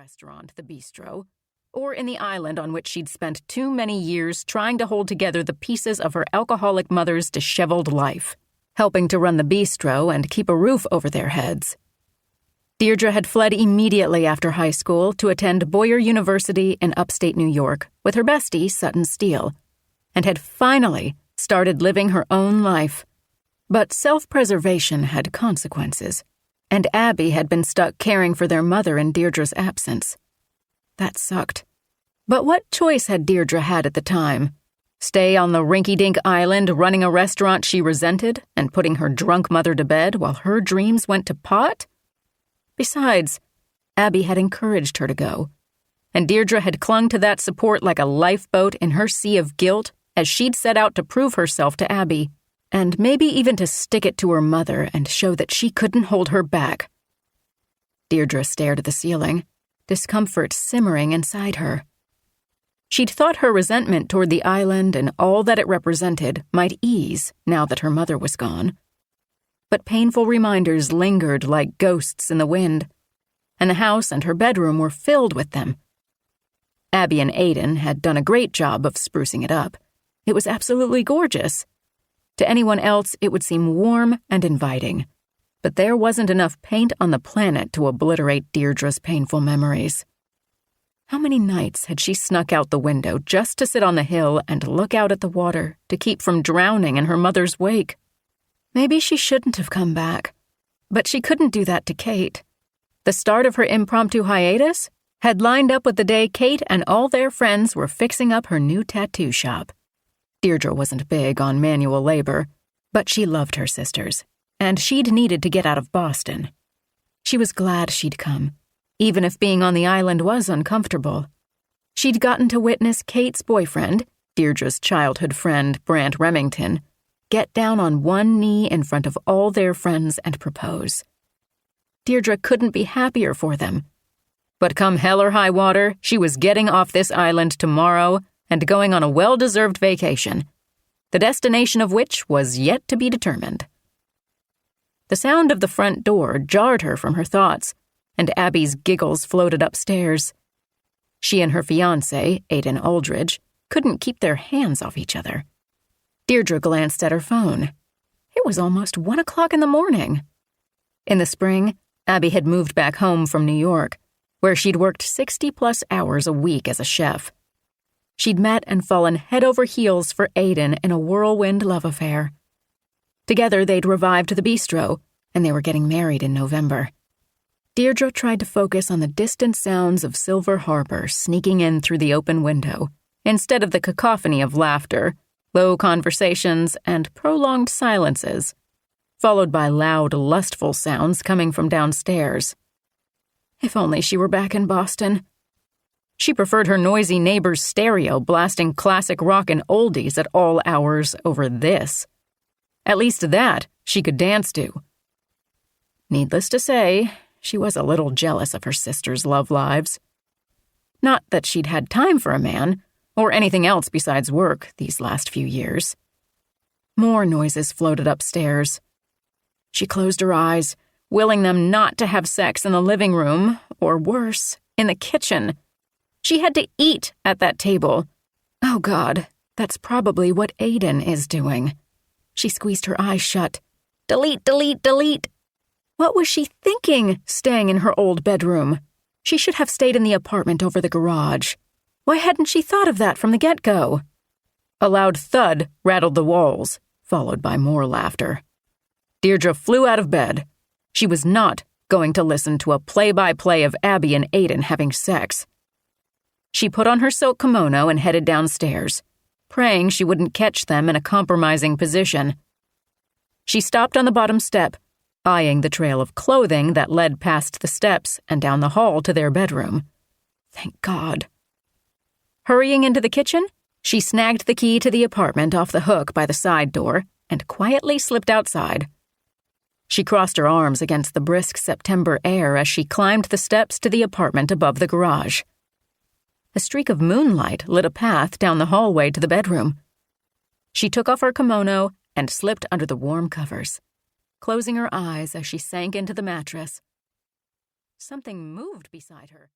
restaurant, the Bistro, or in the island on which she'd spent too many years trying to hold together the pieces of her alcoholic mother's disheveled life, helping to run the Bistro and keep a roof over their heads. Deirdre had fled immediately after high school to attend Boyer University in upstate New York with her bestie, Sutton Steele, and had finally started living her own life. But self-preservation had consequences, and Abby had been stuck caring for their mother in Deirdre's absence. That sucked. But what choice had Deirdre had at the time? Stay on the rinky-dink island running a restaurant she resented and putting her drunk mother to bed while her dreams went to pot? Besides, Abby had encouraged her to go, and Deirdre had clung to that support like a lifeboat in her sea of guilt as she'd set out to prove herself to Abby, and maybe even to stick it to her mother and show that she couldn't hold her back. Deirdre stared at the ceiling, discomfort simmering inside her. She'd thought her resentment toward the island and all that it represented might ease now that her mother was gone. But painful reminders lingered like ghosts in the wind, and the house and her bedroom were filled with them. Abby and Aiden had done a great job of sprucing it up. It was absolutely gorgeous. To anyone else, it would seem warm and inviting. But there wasn't enough paint on the planet to obliterate Deirdre's painful memories. How many nights had she snuck out the window just to sit on the hill and look out at the water to keep from drowning in her mother's wake? Maybe she shouldn't have come back, but she couldn't do that to Kate. The start of her impromptu hiatus had lined up with the day Kate and all their friends were fixing up her new tattoo shop. Deirdre wasn't big on manual labor, but she loved her sisters, and she'd needed to get out of Boston. She was glad she'd come, even if being on the island was uncomfortable. She'd gotten to witness Kate's boyfriend, Deirdre's childhood friend Brant Remington, get down on one knee in front of all their friends and propose. Deirdre couldn't be happier for them. But come hell or high water, she was getting off this island tomorrow and going on a well-deserved vacation, the destination of which was yet to be determined. The sound of the front door jarred her from her thoughts, and Abby's giggles floated upstairs. She and her fiancé, Aiden Aldridge, couldn't keep their hands off each other. Deirdre glanced at her phone. It was almost 1 o'clock in the morning. In the spring, Abby had moved back home from New York, where she'd worked 60-plus hours a week as a chef. She'd met and fallen head over heels for Aiden in a whirlwind love affair. Together, they'd revived the Bistro, and they were getting married in November. Deirdre tried to focus on the distant sounds of Silver Harbor sneaking in through the open window, instead of the cacophony of laughter, low conversations, and prolonged silences, followed by loud, lustful sounds coming from downstairs. If only she were back in Boston. She preferred her noisy neighbor's stereo blasting classic rock and oldies at all hours over this. At least that she could dance to. Needless to say, she was a little jealous of her sisters' love lives. Not that she'd had time for a man, or anything else besides work these last few years. More noises floated upstairs. She closed her eyes, willing them not to have sex in the living room, or worse, in the kitchen. She had to eat at that table. Oh, God, that's probably what Aiden is doing. She squeezed her eyes shut. Delete, delete, delete. What was she thinking, staying in her old bedroom? She should have stayed in the apartment over the garage. Why hadn't she thought of that from the get-go? A loud thud rattled the walls, followed by more laughter. Deirdre flew out of bed. She was not going to listen to a play-by-play of Abby and Aiden having sex. She put on her silk kimono and headed downstairs, praying she wouldn't catch them in a compromising position. She stopped on the bottom step, eyeing the trail of clothing that led past the steps and down the hall to their bedroom. Thank God. Hurrying into the kitchen, she snagged the key to the apartment off the hook by the side door and quietly slipped outside. She crossed her arms against the brisk September air as she climbed the steps to the apartment above the garage. A streak of moonlight lit a path down the hallway to the bedroom. She took off her kimono and slipped under the warm covers, closing her eyes as she sank into the mattress. Something moved beside her.